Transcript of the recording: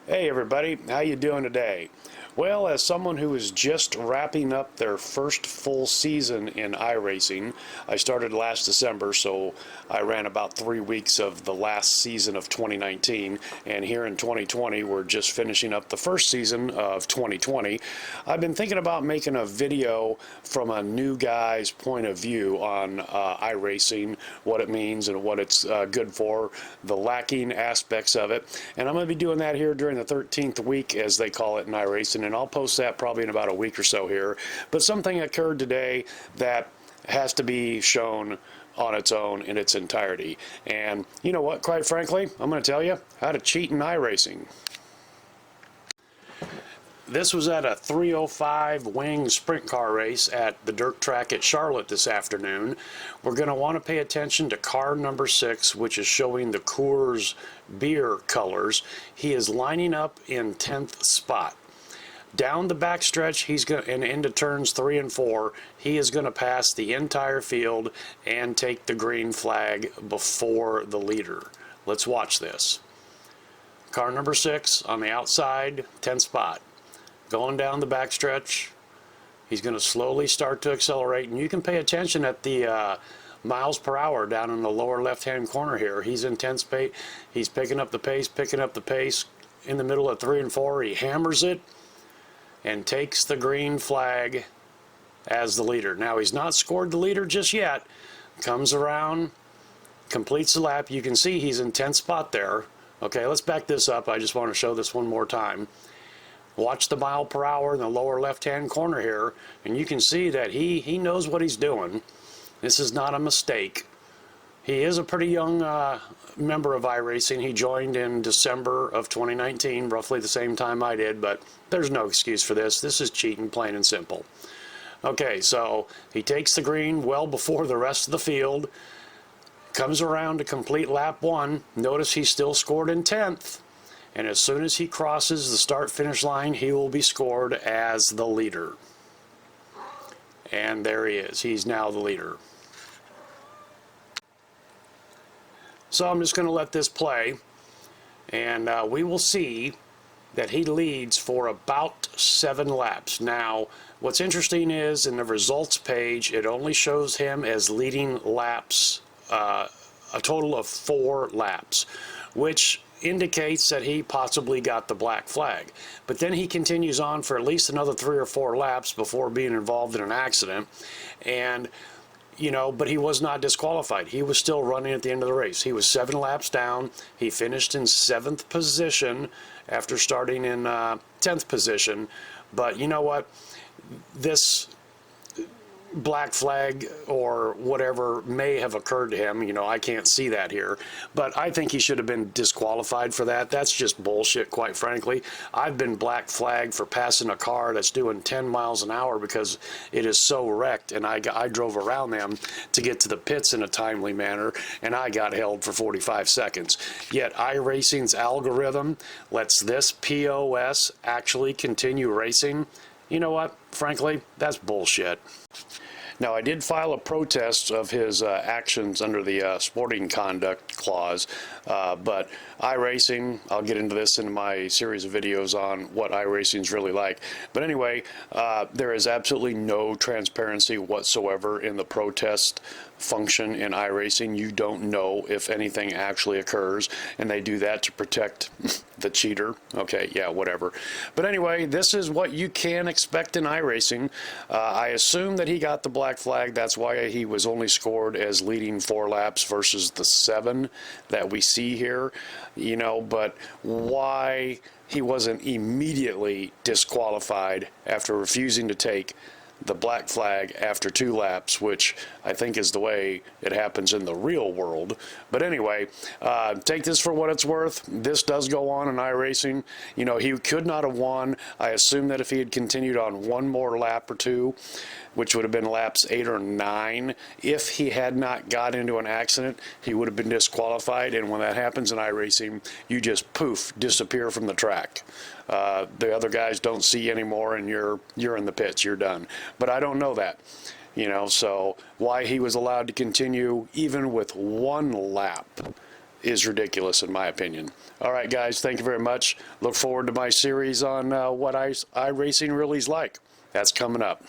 Hey everybody, how you doing today? Well, as someone who is just wrapping up their first full season in iRacing, I started last December, so I ran about 3 weeks of the last season of 2019, and here in 2020 we're just finishing up the first season of 2020. I've been thinking about making a video from a new guy's point of view on iRacing, what it means and what it's good for, the lacking aspects of it, and I'm going to be doing that here during the 13th week, as they call it in iRacing, and I'll post that probably in about a week or so here. But something occurred today that has to be shown on its own in its entirety. And you know what, quite frankly, I'm going to tell you how to cheat in iRacing. This was at a 305 wing sprint car race at the dirt track at Charlotte this afternoon. We're going to want to pay attention to car number 6, which is showing the Coors beer colors. He is lining up in 10th spot. Down the backstretch, he's going and into turns 3 and 4, he is going to pass the entire field and take the green flag before the leader. Let's watch this. Car number 6 on the outside, 10th spot. Going down the backstretch, he's going to slowly start to accelerate, and you can pay attention at the miles per hour down in the lower left-hand corner here. He's in 10th spot. He's picking up the pace. In the middle of 3 and 4, he hammers it and takes the green flag as the leader. Now, he's not scored the leader just yet. Comes around, completes the lap. You can see he's in 10th spot there. Okay, let's back this up. I just want to show this one more time. Watch the mile per hour in the lower left-hand corner here, and you can see that he knows what he's doing. This is not a mistake. He is a pretty young member of iRacing. He joined in December of 2019, roughly the same time I did, but there's no excuse for this. This is cheating, plain and simple. Okay, so he takes the green well before the rest of the field, comes around to complete lap 1. Notice he's still scored in 10th. And as soon as he crosses the start-finish line, he will be scored as the leader. And there he is. He's now the leader. So I'm just going to let this play, and we will see that he leads for about 7 laps. Now, what's interesting is in the results page, it only shows him as leading laps, a total of 4 laps, which indicates that he possibly got the black flag. But then he continues on for at least another 3 or 4 laps before being involved in an accident, and you know, but he was not disqualified. He was still running at the end of the race. He was 7 laps down. He finished in 7th position after starting in 10th position. But you know what? This black flag or whatever may have occurred to him. You know, I can't see that here, but I think he should have been disqualified for that. That's just bullshit, quite frankly. I've been black flagged for passing a car that's doing 10 miles an hour because it is so wrecked, and I drove around them to get to the pits in a timely manner, and I got held for 45 seconds. Yet iRacing's algorithm lets this POS actually continue racing. You know what? Frankly, that's bullshit. Now, I did file a protest of his actions under the sporting conduct clause, but iRacing, I'll get into this in my series of videos on what iRacing is really like. But anyway, there is absolutely no transparency whatsoever in the protest function in iRacing. You don't know if anything actually occurs, and they do that to protect the cheater. Okay, yeah, whatever. But anyway, this is what you can expect in iRacing. I assume that he got the black flag. That's why he was only scored as leading 4 laps versus the 7 that we see here. You know, but why he wasn't immediately disqualified after refusing to take the black flag after 2 laps, which I think is the way it happens in the real world. But anyway, take this for what it's worth. This does go on in iRacing. You know, he could not have won. I assume that if he had continued on 1 more lap or 2, which would have been laps 8 or 9, if he had not got into an accident, he would have been disqualified. And when that happens in iRacing, you just poof, disappear from the track. The other guys don't see you anymore, and you're in the pits. You're done. But I don't know that. You know, so why he was allowed to continue even with 1 lap is ridiculous in my opinion. All right, guys, thank you very much. Look forward to my series on what iRacing really is like. That's coming up.